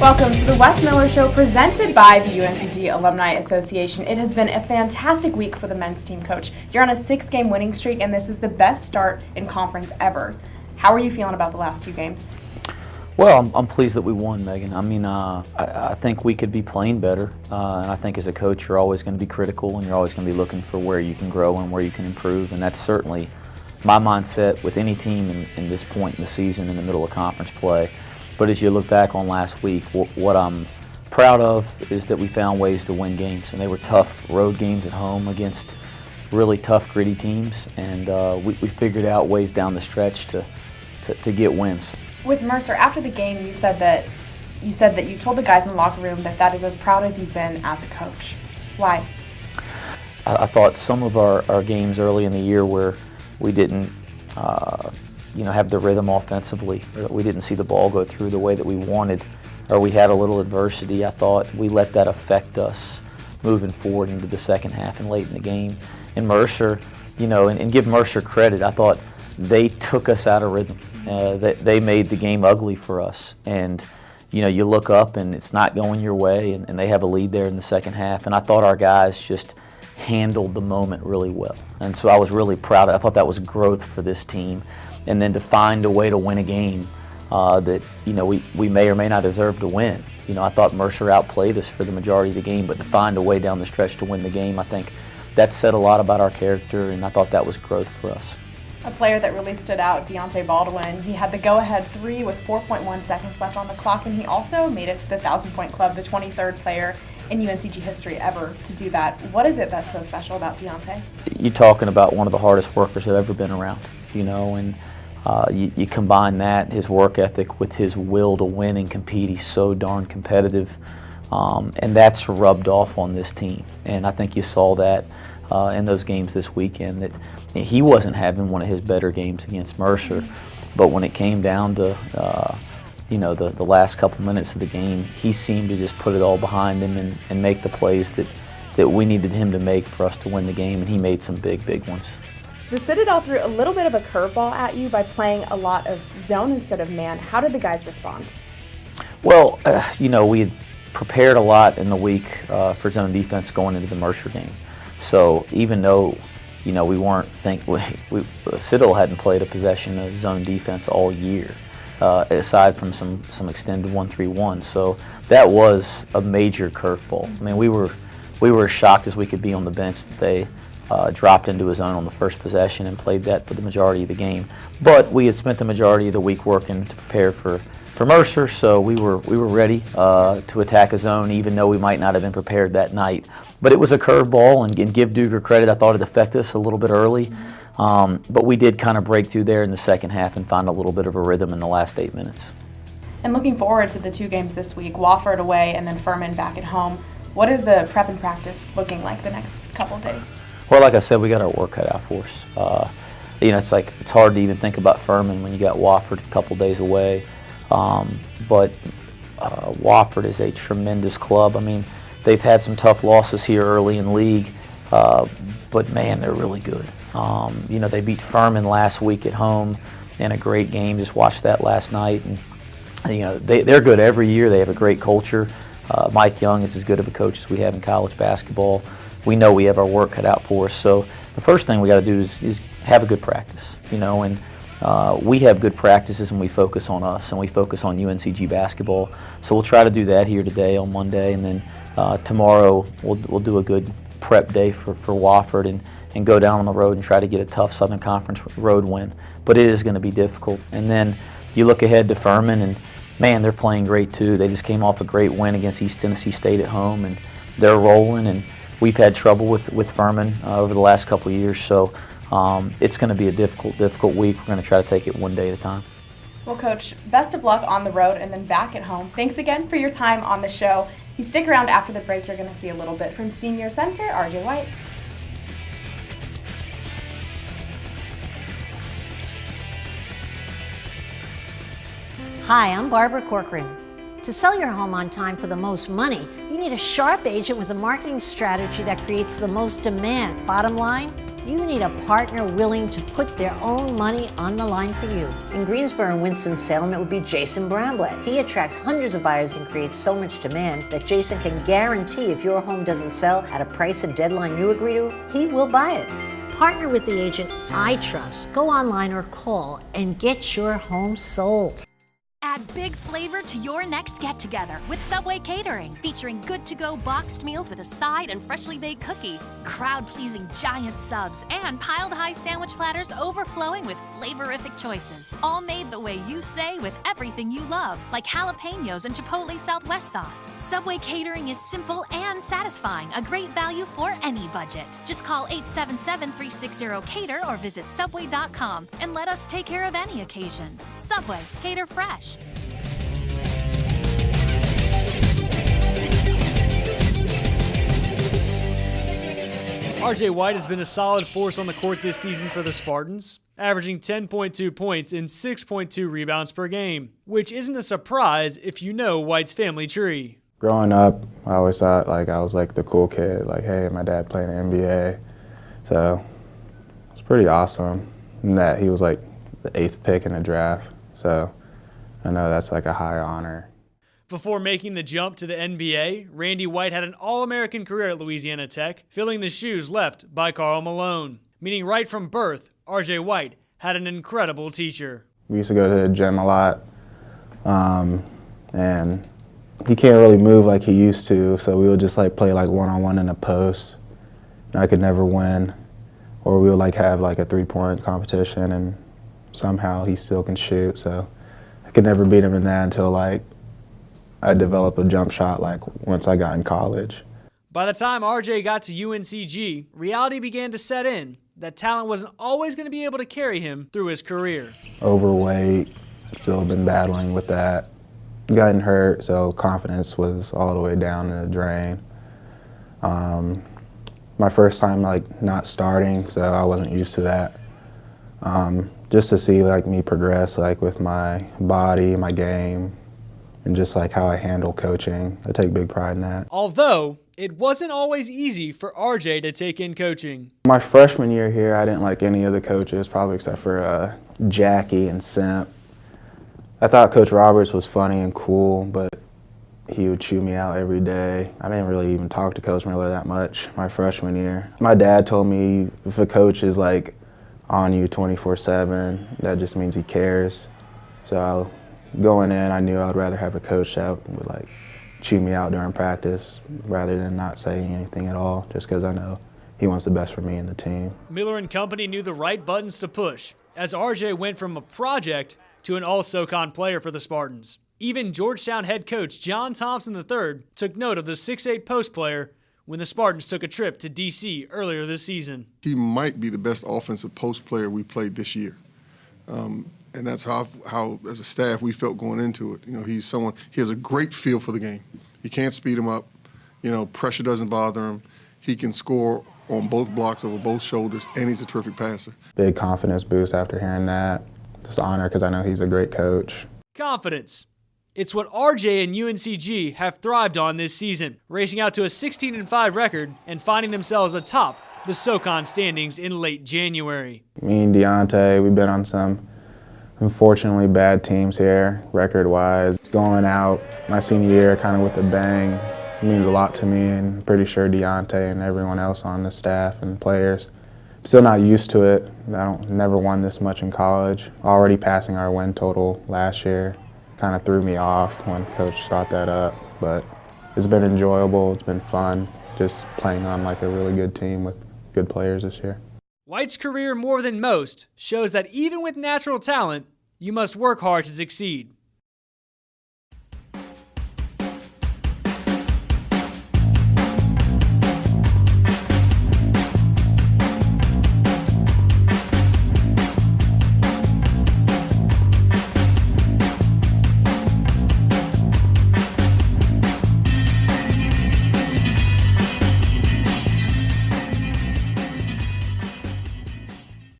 Welcome to the Wes Miller Show presented by the UNCG Alumni Association. It has been a fantastic week for the men's team, Coach. You're on a 6-game winning streak, and this is the best start in conference ever. How are you feeling about the last 2 games? Well, I'm pleased that we won, Megan. I mean, I think we could be playing better, and I think as a coach you're always going to be critical and you're always going to be looking for where you can grow and where you can improve, and that's certainly my mindset with any team in this point in the season in the middle of conference play. But as you look back on last week, what I'm proud of is that we found ways to win games, and they were tough road games at home against really tough, gritty teams, and we figured out ways down the stretch to get wins. With Mercer, after the game, you said that you told the guys in the locker room that is as proud as you've been as a coach. Why? I thought some of our games early in the year where we didn't have the rhythm offensively, or we didn't see the ball go through the way that we wanted, or we had a little adversity, I thought we let that affect us moving forward into the second half and late in the game. And Mercer, and give Mercer credit, I thought they took us out of rhythm. They made the game ugly for us. And you look up and it's not going your way, and they have a lead there in the second half. And I thought our guys just handled the moment really well. And so I was really proud. I thought that was growth for this team. And then to find a way to win a game that we may or may not deserve to win. I thought Mercer outplayed us for the majority of the game, but to find a way down the stretch to win the game, I think that said a lot about our character, and I thought that was growth for us. A player that really stood out, Deontay Baldwin, he had the go-ahead 3 with 4.1 seconds left on the clock, and he also made it to the 1,000-point club, the 23rd player in UNCG history ever to do that. What is it that's so special about Deontay? You're talking about one of the hardest workers I've ever been around, and you combine that, his work ethic, with his will to win and compete. He's so darn competitive, and that's rubbed off on this team. And I think you saw that in those games this weekend, that he wasn't having one of his better games against Mercer, but when it came down to the last couple minutes of the game, he seemed to just put it all behind him and make the plays that we needed him to make for us to win the game, and he made some big ones. The Citadel threw a little bit of a curveball at you by playing a lot of zone instead of man. How did the guys respond? Well, we had prepared a lot in the week for zone defense going into the Mercer game. So even though we weren't Citadel hadn't played a possession of zone defense all year, aside from some extended 1-3-1. So that was a major curveball. I mean, we were as shocked as we could be on the bench that they dropped into a zone on the first possession and played that for the majority of the game. But we had spent the majority of the week working to prepare for Mercer, so we were ready to attack a zone, even though we might not have been prepared that night. But it was a curveball, and give Duger credit, I thought it affected us a little bit early. But we did kind of break through there in the second half and find a little bit of a rhythm in the last 8 minutes. And looking forward to the 2 games this week, Wofford away and then Furman back at home. What is the prep and practice looking like the next couple of days? Well, like I said, we got our work cut out for us. It's hard to even think about Furman when you got Wofford a couple days away. But Wofford is a tremendous club. I mean, they've had some tough losses here early in league, but man, they're really good. They beat Furman last week at home in a great game. Just watched that last night, and they're good every year. They have a great culture. Mike Young is as good of a coach as we have in college basketball. We know we have our work cut out for us. So the first thing we got to do is have a good practice, and we have good practices, and we focus on us, and we focus on UNCG basketball. So we'll try to do that here today on Monday, and then tomorrow we'll do a good prep day for Wofford and go down on the road and try to get a tough Southern Conference road win. But it is going to be difficult. And then you look ahead to Furman, and man, they're playing great too. They just came off a great win against East Tennessee State at home, and they're rolling, and we've had trouble with Furman over the last couple of years. So it's going to be a difficult week. We're going to try to take it one day at a time. Well, Coach, best of luck on the road and then back at home. Thanks again for your time on the show. If you stick around after the break, you're going to see a little bit from senior center RJ White. Hi, I'm Barbara Corcoran. To sell your home on time for the most money, you need a sharp agent with a marketing strategy that creates the most demand. Bottom line, You need a partner willing to put their own money on the line for you. In Greensboro and Winston-Salem, it would be Jason Bramblett. He attracts hundreds of buyers and creates so much demand that Jason can guarantee if your home doesn't sell at a price and deadline you agree to, he will buy it. Partner with the agent I trust. Go online or call and get your home sold. Add big flavor to your next get-together with Subway Catering, featuring good-to-go boxed meals with a side and freshly baked cookie, crowd-pleasing giant subs, and piled-high sandwich platters overflowing with flavorific choices. All made the way you say with everything you love, like jalapenos and Chipotle Southwest sauce. Subway Catering is simple and satisfying, a great value for any budget. Just call 877-360-CATER or visit Subway.com and let us take care of any occasion. Subway, cater fresh. RJ White has been a solid force on the court this season for the Spartans, averaging 10.2 points and 6.2 rebounds per game, which isn't a surprise if you know White's family tree. Growing up, I always thought I was the cool kid, hey, my dad played in the NBA. So it's pretty awesome in that he was the 8th pick in the draft. So I know that's a high honor. Before making the jump to the NBA, Randy White had an All-American career at Louisiana Tech, filling the shoes left by Karl Malone. Meaning right from birth, RJ White had an incredible teacher. We used to go to the gym a lot, and he can't really move like he used to, so we would just play one-on-one in a post, and I could never win. Or we would have a three-point competition, and somehow he still can shoot, so I could never beat him in that until I developed a jump shot once I got in college. By the time RJ got to UNCG, reality began to set in that talent wasn't always going to be able to carry him through his career. Overweight, still been battling with that. Gotten hurt, so confidence was all the way down the drain. My first time not starting, so I wasn't used to that. Just to see me progress with my body, my game, and just how I handle coaching. I take big pride in that. Although, it wasn't always easy for RJ to take in coaching. My freshman year here, I didn't like any of the coaches, probably except for Jackie and Simp. I thought Coach Roberts was funny and cool, but he would chew me out every day. I didn't really even talk to Coach Miller that much my freshman year. My dad told me if a coach is on you 24/7, that just means he cares. So going in, I knew I'd rather have a coach that would chew me out during practice rather than not saying anything at all, just because I know he wants the best for me and the team. Miller and company knew the right buttons to push, as RJ went from a project to an all-SoCon player for the Spartans. Even Georgetown head coach John Thompson III took note of the 6'8 post player when the Spartans took a trip to D.C. earlier this season. He might be the best offensive post player we played this year. And that's how, as a staff, we felt going into it. He has a great feel for the game. You can't speed him up. Pressure doesn't bother him. He can score on both blocks over both shoulders, and he's a terrific passer. Big confidence boost after hearing that. Just honor because I know he's a great coach. Confidence. It's what RJ and UNCG have thrived on this season, racing out to a 16-5 record and finding themselves atop the SoCon standings in late January. Me and Deontay, we've been on some unfortunately bad teams here, record-wise. Going out my senior year kind of with a bang means a lot to me, and I'm pretty sure Deontay and everyone else on the staff and players. I'm still not used to it. Never won this much in college. Already passing our win total last year kind of threw me off when Coach brought that up, but it's been enjoyable, it's been fun, just playing on a really good team with good players this year. White's career, more than most, shows that even with natural talent, you must work hard to succeed.